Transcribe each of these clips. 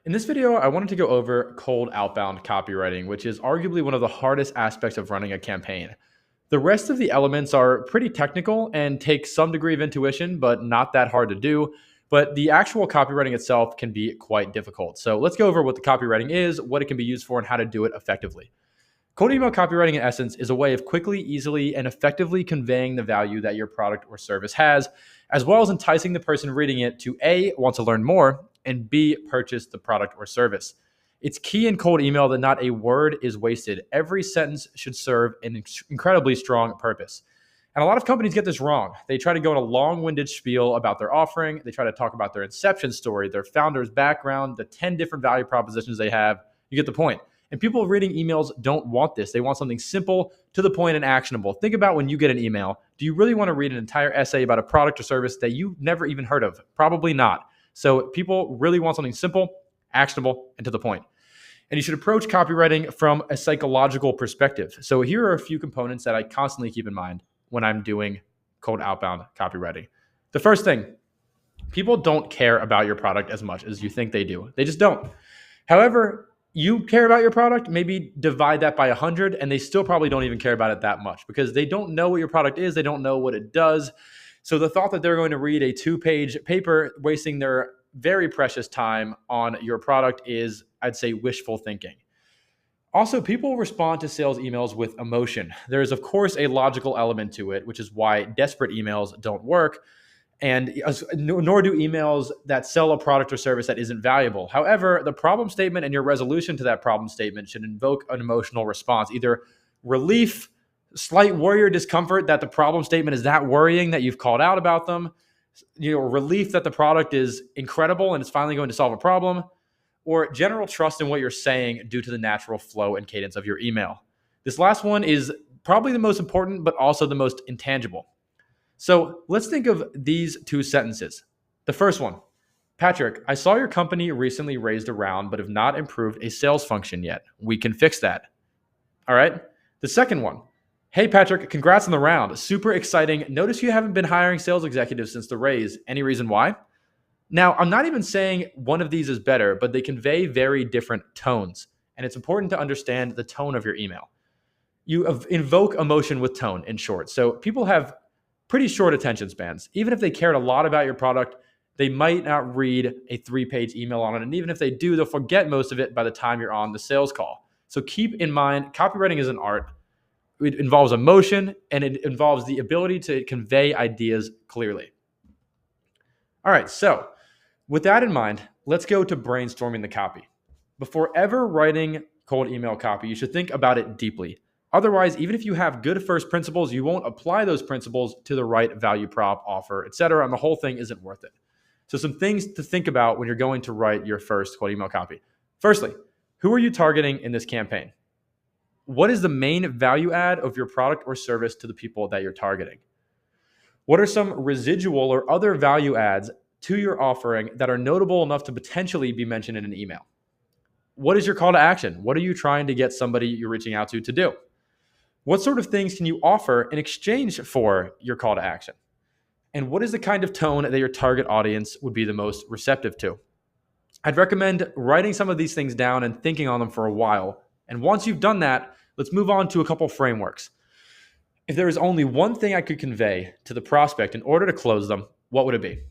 In this video, I wanted to go over cold outbound copywriting, which is arguably one of the hardest aspects of running a campaign. The rest of the elements are pretty technical and take some degree of intuition, but not that hard to do. But the actual copywriting itself can be quite difficult. So let's go over what the copywriting is, what it can be used for, and how to do it effectively. Cold email copywriting, in essence, is a way of quickly, easily, and effectively conveying the value that your product or service has, as well as enticing the person reading it to A, want to learn more, and B, purchase the product or service. It's key in cold email that not a word is wasted. Every sentence should serve an incredibly strong purpose. And a lot of companies get this wrong. They try to go in a long winded spiel about their offering. They try to talk about their inception story, their founder's background, the 10 different value propositions they have. You get the point. And people reading emails don't want this. They want something simple, to the point, and actionable. Think about when you get an email. Do you really want to read an entire essay about a product or service that you never even heard of? Probably not. So people really want something simple, actionable, and to the point. And you should approach copywriting from a psychological perspective. So here are a few components that I constantly keep in mind when I'm doing cold outbound copywriting. The first thing, people don't care about your product as much as you think they do. They just don't. However, you care about your product, maybe divide that by 100, and they still probably don't even care about it that much because they don't know what your product is. They don't know what it does. So the thought that they're going to read a 2-page paper, wasting their very precious time on your product is, I'd say, wishful thinking. Also, people respond to sales emails with emotion. There is, of course, a logical element to it, which is why desperate emails don't work. And nor do emails that sell a product or service that isn't valuable. However, the problem statement and your resolution to that problem statement should invoke an emotional response, either relief, slight worry or discomfort that the problem statement is that worrying that you've called out about them, relief that the product is incredible and it's finally going to solve a problem, or general trust in what you're saying due to the natural flow and cadence of your email. This last one is probably the most important, but also the most intangible. So let's think of these two sentences. The first one, Patrick, I saw your company recently raised a round, but have not improved a sales function yet. We can fix that. All right. The second one, hey, Patrick, congrats on the round. Super exciting. Notice you haven't been hiring sales executives since the raise. Any reason why? Now, I'm not even saying one of these is better, but they convey very different tones. And it's important to understand the tone of your email. You invoke emotion with tone, in short. So people have pretty short attention spans. Even if they cared a lot about your product, they might not read a 3-page email on it. And even if they do, they'll forget most of it by the time you're on the sales call. So keep in mind, copywriting is an art. It involves emotion and it involves the ability to convey ideas clearly. All right, so with that in mind, let's go to brainstorming the copy. Before ever writing cold email copy, you should think about it deeply. Otherwise, even if you have good first principles, you won't apply those principles to the right value prop, offer, etc., and the whole thing isn't worth it. So some things to think about when you're going to write your first cold email copy. Firstly, who are you targeting in this campaign? What is the main value add of your product or service to the people that you're targeting? What are some residual or other value adds to your offering that are notable enough to potentially be mentioned in an email? What is your call to action? What are you trying to get somebody you're reaching out to do? What sort of things can you offer in exchange for your call to action? And what is the kind of tone that your target audience would be the most receptive to? I'd recommend writing some of these things down and thinking on them for a while. And once you've done that, let's move on to a couple frameworks. If there is only one thing I could convey to the prospect in order to close them, what would it be?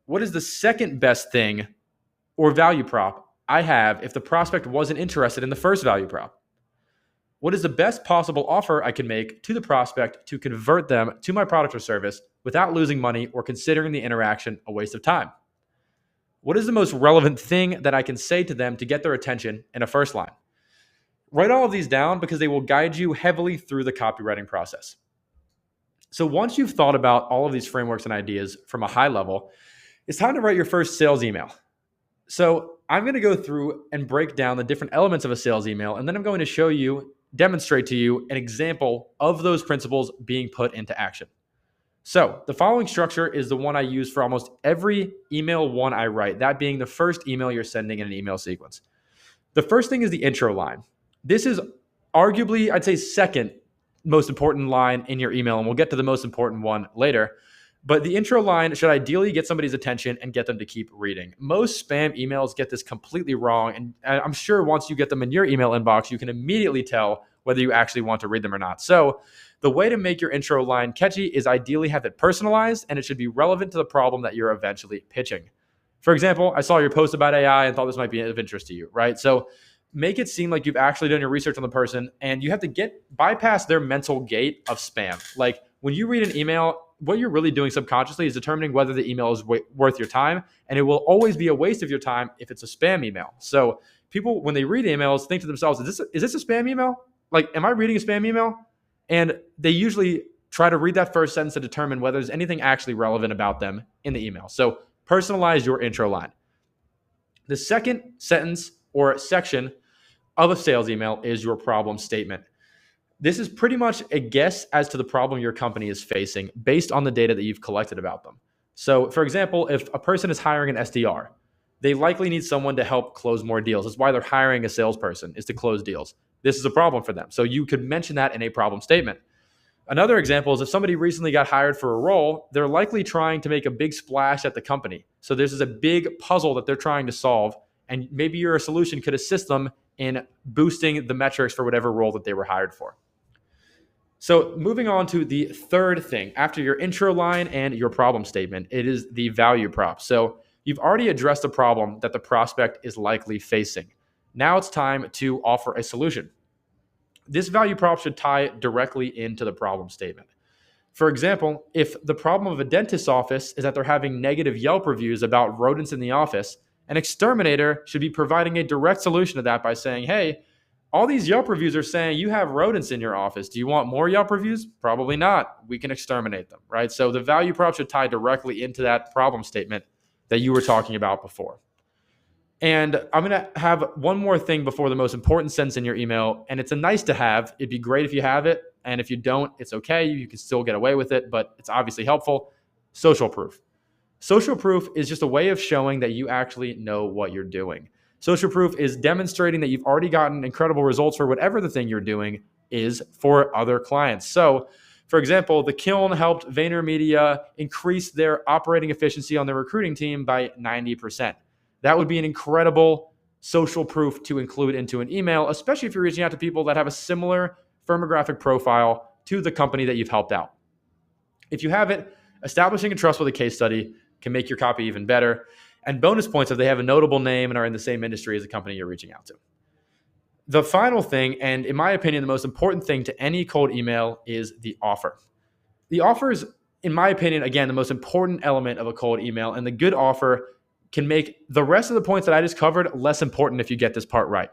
What is the second best thing or value prop I have if the prospect wasn't interested in the first value prop? What is the best possible offer I can make to the prospect to convert them to my product or service without losing money or considering the interaction a waste of time? What is the most relevant thing that I can say to them to get their attention in a first line? Write all of these down because they will guide you heavily through the copywriting process. So once you've thought about all of these frameworks and ideas from a high level, it's time to write your first sales email. So I'm going to go through and break down the different elements of a sales email, and then I'm going to demonstrate to you an example of those principles being put into action. So the following structure is the one I use for almost every email one I write, that being the first email you're sending in an email sequence. The first thing is the intro line. This is arguably, I'd say, second most important line in your email, and we'll get to the most important one later. But the intro line should ideally get somebody's attention and get them to keep reading. Most spam emails get this completely wrong. And I'm sure once you get them in your email inbox, you can immediately tell whether you actually want to read them or not. So the way to make your intro line catchy is ideally have it personalized, and it should be relevant to the problem that you're eventually pitching. For example, I saw your post about AI and thought this might be of interest to you, right? So make it seem like you've actually done your research on the person, and you have to bypass their mental gate of spam. Like when you read an email, what you're really doing subconsciously is determining whether the email is worth your time, and it will always be a waste of your time if it's a spam email. So people, when they read emails, think to themselves, is this a spam email? Like, am I reading a spam email? And they usually try to read that first sentence to determine whether there's anything actually relevant about them in the email. So personalize your intro line. The second sentence or section of a sales email is your problem statement. This is pretty much a guess as to the problem your company is facing based on the data that you've collected about them. So, for example, if a person is hiring an SDR, they likely need someone to help close more deals. That's why they're hiring a salesperson, is to close deals. This is a problem for them. So you could mention that in a problem statement. Another example is if somebody recently got hired for a role, they're likely trying to make a big splash at the company. So this is a big puzzle that they're trying to solve, and maybe your solution could assist them in boosting the metrics for whatever role that they were hired for. So moving on to the third thing, after your intro line and your problem statement, it is the value prop. So you've already addressed the problem that the prospect is likely facing. Now it's time to offer a solution. This value prop should tie directly into the problem statement. For example, if the problem of a dentist's office is that they're having negative Yelp reviews about rodents in the office, an exterminator should be providing a direct solution to that by saying, hey, all these Yelp reviews are saying you have rodents in your office. Do you want more Yelp reviews? Probably not. We can exterminate them, right? So the value prop should tie directly into that problem statement that you were talking about before. And I'm going to have one more thing before the most important sentence in your email, and it's a nice to have. It'd be great if you have it, and if you don't, it's okay. You can still get away with it, but it's obviously helpful. Social proof. Social proof is just a way of showing that you actually know what you're doing. Social proof is demonstrating that you've already gotten incredible results for whatever the thing you're doing is for other clients. So, for example, the Kiln helped VaynerMedia increase their operating efficiency on their recruiting team by 90%. That would be an incredible social proof to include into an email, especially if you're reaching out to people that have a similar firmographic profile to the company that you've helped out. If you have it, establishing a trust with a case study can make your copy even better. And bonus points if they have a notable name and are in the same industry as the company you're reaching out to. The final thing, and in my opinion, the most important thing to any cold email is the offer. The offer is, in my opinion, again, the most important element of a cold email, and the good offer can make the rest of the points that I just covered less important if you get this part right.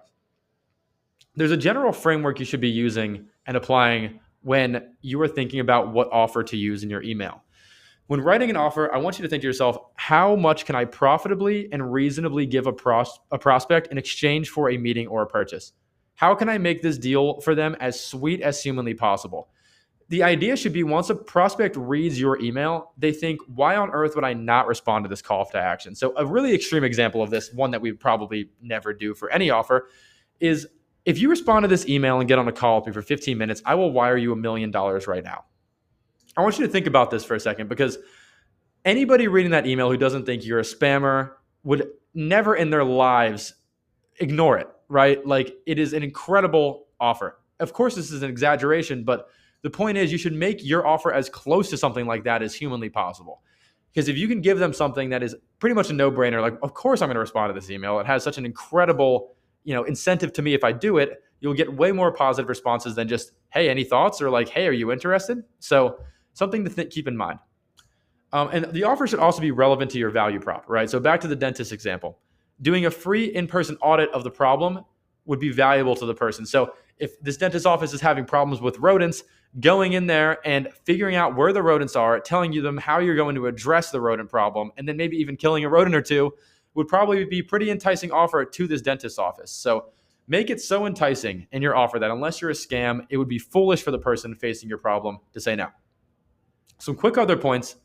There's a general framework you should be using and applying when you are thinking about what offer to use in your email. When writing an offer, I want you to think to yourself, how much can I profitably and reasonably give a prospect in exchange for a meeting or a purchase? How can I make this deal for them as sweet as humanly possible? The idea should be once a prospect reads your email, they think, why on earth would I not respond to this call to action? So a really extreme example of this, one that we would probably never do for any offer, is if you respond to this email and get on a call with me for 15 minutes, I will wire you $1 million right now. I want you to think about this for a second, because anybody reading that email who doesn't think you're a spammer would never in their lives ignore it, right? Like, it is an incredible offer. Of course, this is an exaggeration, but the point is you should make your offer as close to something like that as humanly possible. Because if you can give them something that is pretty much a no-brainer, like, of course I'm going to respond to this email. It has such an incredible, incentive to me if I do it, you'll get way more positive responses than just, hey, any thoughts? Or like, hey, are you interested? So something to keep in mind. And the offer should also be relevant to your value prop, right? So back to the dentist example. Doing a free in-person audit of the problem would be valuable to the person. So if this dentist office is having problems with rodents, going in there and figuring out where the rodents are, telling them how you're going to address the rodent problem, and then maybe even killing a rodent or two would probably be pretty enticing offer to this dentist office. So make it so enticing in your offer that unless you're a scam, it would be foolish for the person facing your problem to say no. Some quick other points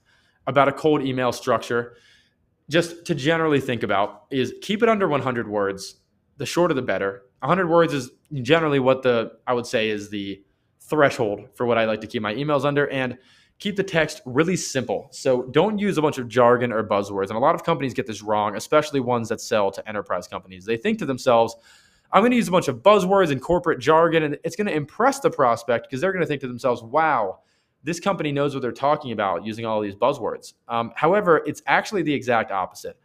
about a cold email structure, just to generally think about, is keep it under 100 words. The shorter the better. 100 words is generally what I would say is the threshold for what I like to keep my emails under. And keep the text really simple. So don't use a bunch of jargon or buzzwords. And a lot of companies get this wrong, especially ones that sell to enterprise companies. They think to themselves, I'm going to use a bunch of buzzwords and corporate jargon, and it's going to impress the prospect because they're going to think to themselves, wow, this company knows what they're talking about using all these buzzwords. However, it's actually the exact opposite.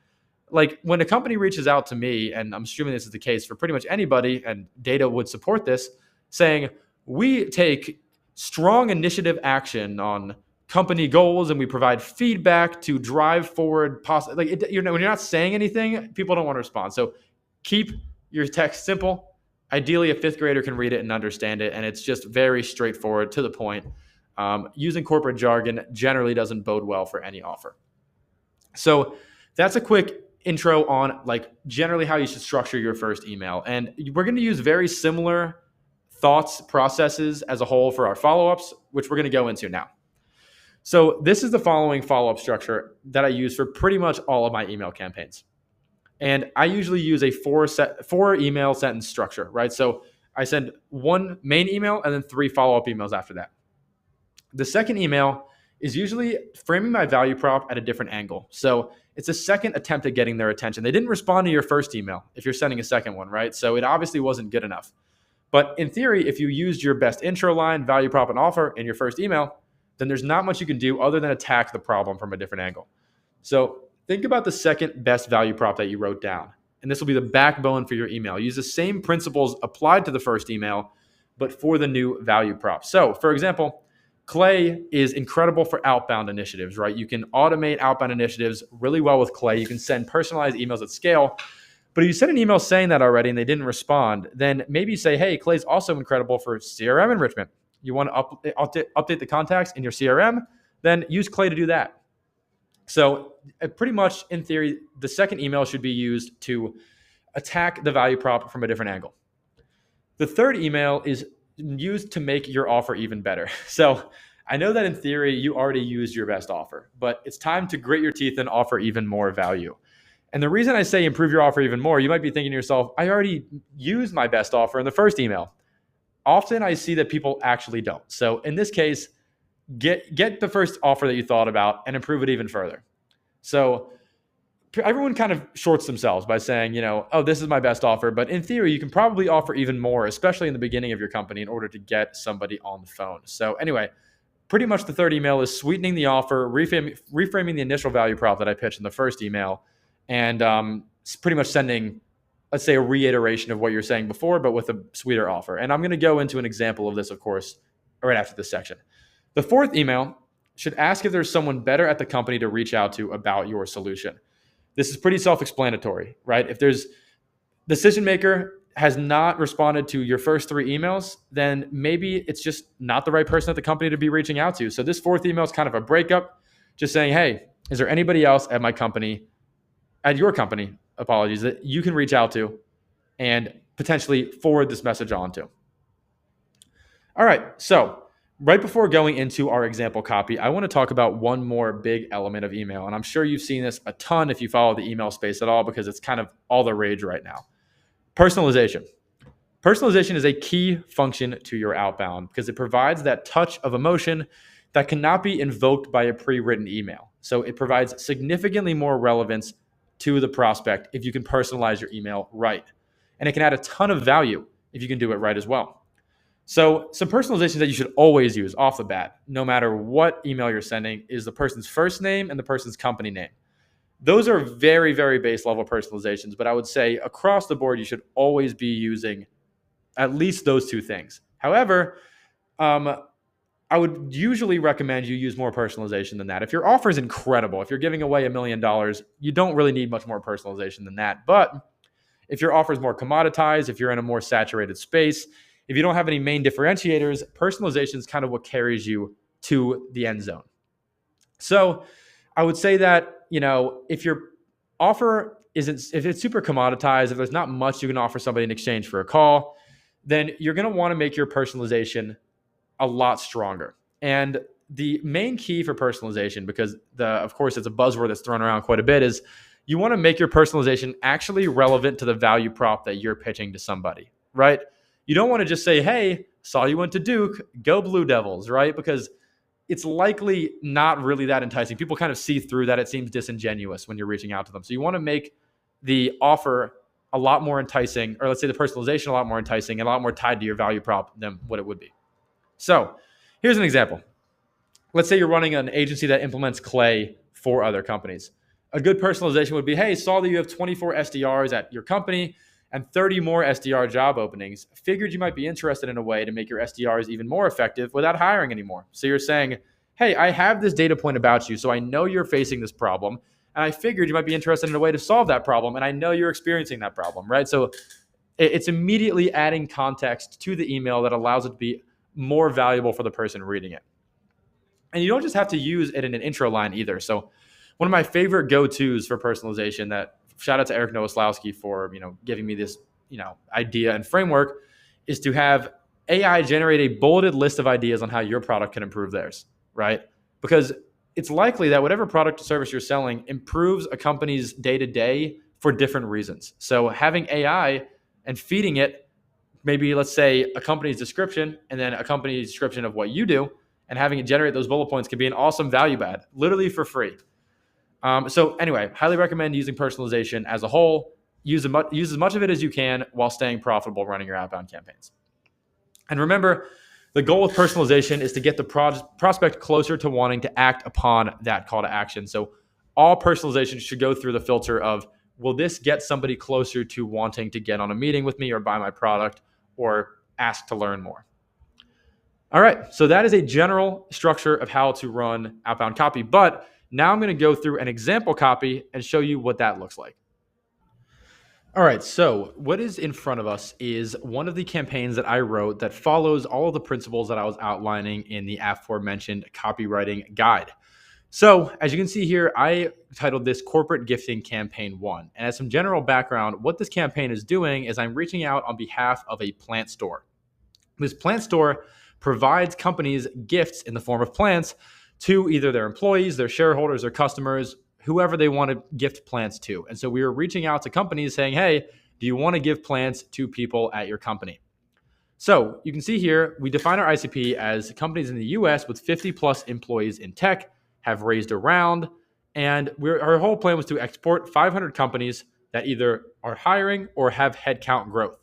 Like when a company reaches out to me, and I'm assuming this is the case for pretty much anybody, and data would support this, saying, we take strong initiative action on company goals and we provide feedback to drive forward. When you're not saying anything, people don't want to respond. So keep your text simple. Ideally, a fifth grader can read it and understand it, and it's just very straightforward, to the point. Using corporate jargon generally doesn't bode well for any offer. So that's a quick intro on like generally how you should structure your first email. And we're going to use very similar thoughts processes as a whole for our follow-ups, which we're going to go into now. So this is the following follow-up structure that I use for pretty much all of my email campaigns. And I usually use a four email sentence structure, right? So I send one main email and then 3 follow-up emails after that. The second email is usually framing my value prop at a different angle. So it's a second attempt at getting their attention. They didn't respond to your first email if you're sending a second one, right? So it obviously wasn't good enough. But in theory, if you used your best intro line, value prop, and offer in your first email, then there's not much you can do other than attack the problem from a different angle. So think about the second best value prop that you wrote down. And this will be the backbone for your email. Use the same principles applied to the first email, but for the new value prop. So for example, Clay is incredible for outbound initiatives, right? You can automate outbound initiatives really well with Clay. You can send personalized emails at scale. But if you sent an email saying that already and they didn't respond, then maybe you say, hey, Clay's also incredible for CRM enrichment. You want to update the contacts in your CRM, then use Clay to do that. So pretty much in theory, the second email should be used to attack the value prop from a different angle. The third email is used to make your offer even better. So I know that in theory, you already used your best offer, but it's time to grit your teeth and offer even more value. And the reason I say improve your offer even more, you might be thinking to yourself, I already used my best offer in the first email. Often I see that people actually don't. So in this case, get the first offer that you thought about and improve it even further. So everyone kind of shorts themselves by saying, oh, this is my best offer. But in theory, you can probably offer even more, especially in the beginning of your company, in order to get somebody on the phone. So anyway, pretty much the third email is sweetening the offer, reframing the initial value prop that I pitched in the first email, and pretty much sending, let's say, a reiteration of what you're saying before, but with a sweeter offer. And I'm going to go into an example of this, of course, right after this section. The fourth email should ask if there's someone better at the company to reach out to about your solution. This is pretty self-explanatory, right? If there's decision maker has not responded to your first 3 emails, then maybe it's just not the right person at the company to be reaching out to. So this fourth email is kind of a breakup, just saying, hey, is there anybody else at your company, that you can reach out to and potentially forward this message on to? All right, so right before going into our example copy, I want to talk about one more big element of email. And I'm sure you've seen this a ton if you follow the email space at all, because it's kind of all the rage right now. Personalization. Personalization is a key function to your outbound because it provides that touch of emotion that cannot be invoked by a pre-written email. So it provides significantly more relevance to the prospect if you can personalize your email right. And it can add a ton of value if you can do it right as well. So some personalization that you should always use off the bat, no matter what email you're sending, is the person's first name and the person's company name. Those are very, very base level personalizations, but I would say across the board, you should always be using at least those 2 things. However, I would usually recommend you use more personalization than that. If your offer is incredible, if you're giving away $1 million, you don't really need much more personalization than that. But if your offer is more commoditized, if you're in a more saturated space, if you don't have any main differentiators, personalization is kind of what carries you to the end zone. So I would say that, if your offer if it's super commoditized, if there's not much you can offer somebody in exchange for a call, then you're going to want to make your personalization a lot stronger. And the main key for personalization, because of course it's a buzzword that's thrown around quite a bit, is you want to make your personalization actually relevant to the value prop that you're pitching to somebody, right? You don't want to just say, hey, saw you went to Duke, go Blue Devils, right? Because it's likely not really that enticing. People kind of see through that. It seems disingenuous when you're reaching out to them. So you want to make the offer a lot more enticing, or let's say the personalization a lot more enticing and a lot more tied to your value prop than what it would be. So here's an example. Let's say you're running an agency that implements Clay for other companies. A good personalization would be, hey, saw that you have 24 SDRs at your company and 30 more SDR job openings. Figured you might be interested in a way to make your SDRs even more effective without hiring anymore. So you're saying, hey, I have this data point about you, so I know you're facing this problem, and I figured you might be interested in a way to solve that problem, and I know you're experiencing that problem, right? So it's immediately adding context to the email that allows it to be more valuable for the person reading it. And you don't just have to use it in an intro line either. So one of my favorite go-tos for personalization, that shout out to Eric Nowoslowski for, giving me this, idea and framework, is to have AI generate a bulleted list of ideas on how your product can improve theirs, right? Because it's likely that whatever product or service you're selling improves a company's day-to-day for different reasons. So having AI and feeding it, maybe let's say a company's description and then a company's description of what you do, and having it generate those bullet points can be an awesome value add, literally for free. So anyway, highly recommend using personalization as a whole. Use as much of it as you can while staying profitable running your outbound campaigns. And remember, the goal with personalization is to get the prospect closer to wanting to act upon that call to action. So all personalization should go through the filter of, will this get somebody closer to wanting to get on a meeting with me or buy my product or ask to learn more? All right, so that is a general structure of how to run outbound copy. But now I'm going to go through an example copy and show you what that looks like. All right, so what is in front of us is one of the campaigns that I wrote that follows all of the principles that I was outlining in the aforementioned copywriting guide. So as you can see here, I titled this Corporate Gifting Campaign 1. And as some general background, what this campaign is doing is I'm reaching out on behalf of a plant store. This plant store provides companies gifts in the form of plants to either their employees, their shareholders, their customers, whoever they want to gift plants to. And so we were reaching out to companies saying, hey, do you want to give plants to people at your company? So you can see here, we define our ICP as companies in the US with 50 plus employees in tech, have raised a round, and our whole plan was to export 500 companies that either are hiring or have headcount growth.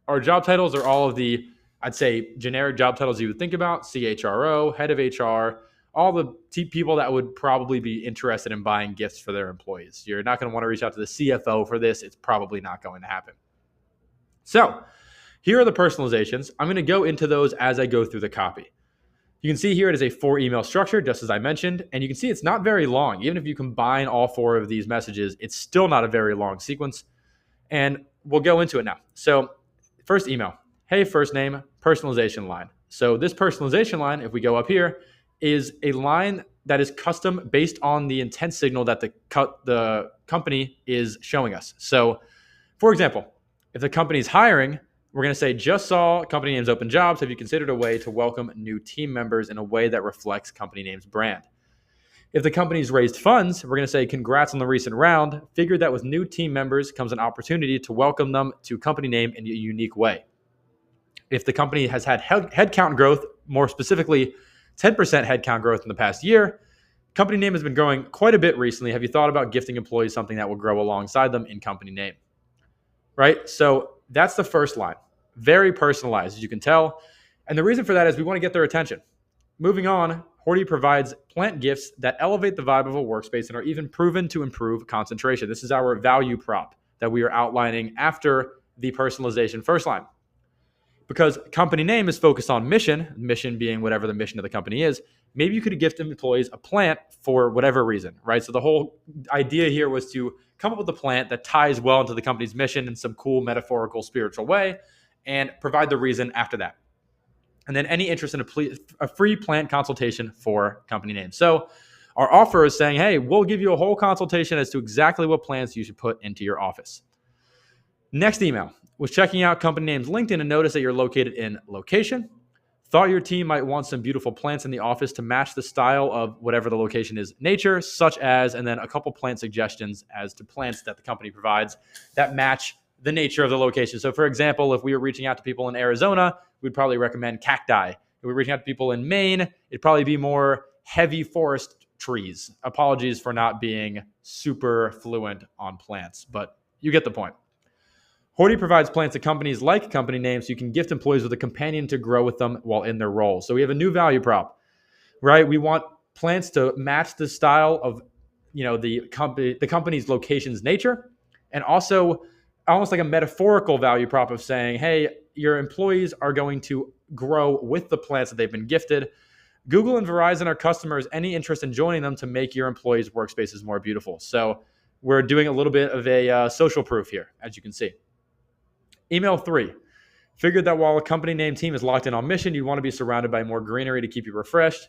Our job titles are all of the, I'd say, generic job titles you would think about: CHRO, head of HR, all the people that would probably be interested in buying gifts for their employees. You're not going to want to reach out to the CFO for this. It's probably not going to happen. So here are the personalizations. I'm going to go into those as I go through the copy. You can see here it is a 4-email structure, just as I mentioned, and you can see it's not very long. Even if you combine all 4 of these messages, it's still not a very long sequence. And we'll go into it now. So first email, hey, first name, personalization line. So this personalization line, if we go up here, is a line that is custom based on the intent signal that the company is showing us. So for example, if the company is hiring, we're going to say, just saw company names open jobs. Have you considered a way to welcome new team members in a way that reflects company name's brand? If the company's raised funds, we're going to say, congrats on the recent round. Figured that with new team members comes an opportunity to welcome them to company name in a unique way. If the company has had headcount growth, more specifically 10% headcount growth in the past year, company name has been growing quite a bit recently. Have you thought about gifting employees something that will grow alongside them in company name? Right? So that's the first line. Very personalized, as you can tell. And the reason for that is we want to get their attention. Moving on, Horty provides plant gifts that elevate the vibe of a workspace and are even proven to improve concentration. This is our value prop that we are outlining after the personalization first line. Because company name is focused on mission being whatever the mission of the company is, maybe you could gift employees a plant for whatever reason, right? So the whole idea here was to come up with a plant that ties well into the company's mission in some cool, metaphorical, spiritual way, and provide the reason after that. And then any interest in a free plant consultation for company name. So our offer is saying, hey, we'll give you a whole consultation as to exactly what plants you should put into your office. Next email was checking out company name's LinkedIn and noticed that you're located in location. Thought your team might want some beautiful plants in the office to match the style of whatever the location is, nature, such as, and then a couple plant suggestions as to plants that the company provides that match the nature of the location. So for example, if we were reaching out to people in Arizona, we'd probably recommend cacti. we're reaching out to people in Maine, it'd probably be more heavy forest trees. Apologies for not being super fluent on plants, but you get the point. Horty provides plants to companies like company names so you can gift employees with a companion to grow with them while in their role. So we have a new value prop, right? We want plants to match the style of the company's location's nature, and also almost like a metaphorical value prop of saying, hey, your employees are going to grow with the plants that they've been gifted. Google and Verizon are customers. Any interest in joining them to make your employees' workspaces more beautiful? So we're doing a little bit of a social proof here, as you can see. Email 3. Figured that while a company name team is locked in on mission, you want to be surrounded by more greenery to keep you refreshed.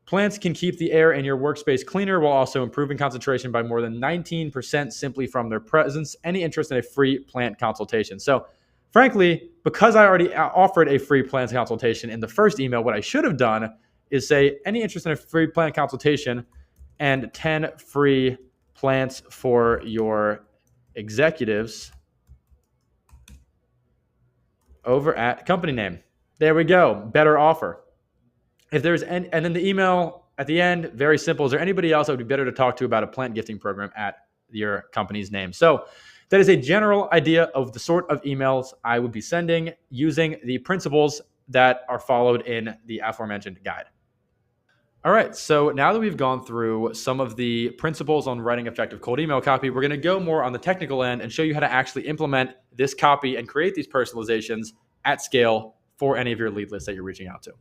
Plants can keep the air in your workspace cleaner while also improving concentration by more than 19% simply from their presence. Any interest in a free plant consultation? So, frankly, because I already offered a free plant consultation in the first email, what I should have done is say, any interest in a free plant consultation and 10 free plants for your executives over at company name. There we go. Better offer. If there's and then the email at the end, very simple. Is there anybody else that would be better to talk to about a plant gifting program at your company's name? So that is a general idea of the sort of emails I would be sending using the principles that are followed in the aforementioned guide. All right, so now that we've gone through some of the principles on writing effective cold email copy, we're going to go more on the technical end and show you how to actually implement this copy and create these personalizations at scale for any of your lead lists that you're reaching out to.